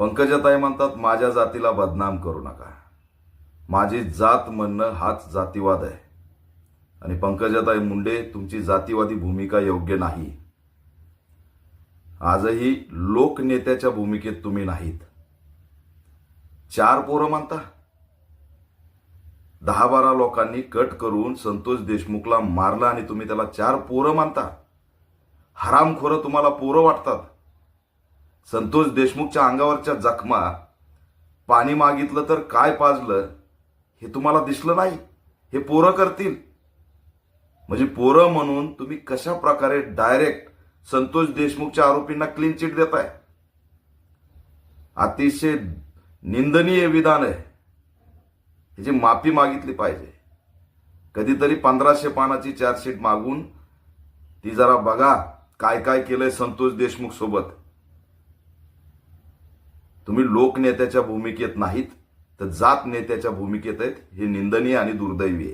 पंकजाताई म्हणतात माझ्या जातीला बदनाम करू नका. माझी जात म्हणणं हाच जातीवाद आहे. आणि पंकजाताई मुंडे तुमची जातीवादी भूमिका योग्य नाही. आजही लोकनेत्याच्या भूमिकेत तुम्ही नाहीत. 4 पोरं म्हणता. 10-12 लोकांनी कट करून संतोष देशमुखला मारलं आणि तुम्ही त्याला 4 पोरं म्हणता. हरामखोरं तुम्हाला पोरं वाटतात. संतोष देशमुखच्या अंगावरच्या जखमा, पाणी मागितलं तर काय पाजलं हे तुम्हाला दिसलं नाही. हे पोरं करतील. म्हणजे पोरं म्हणून तुम्ही कशा प्रकारे डायरेक्ट संतोष देशमुखच्या आरोपींना क्लीन चिट देताय. अतिशय निंदनीय विधान आहे. ह्याची माफी मागितली पाहिजे. कधीतरी 1500 पानाची चार्जशीट मागून ती जरा बघा काय काय केलंय संतोष देशमुख सोबत. तुम्ही लोकनेत्याच्या भूमिकेत नाहीत तर जात नेत्याच्या भूमिकेत आहेत. हे निंदनीय आणि दुर्दैवी आहे.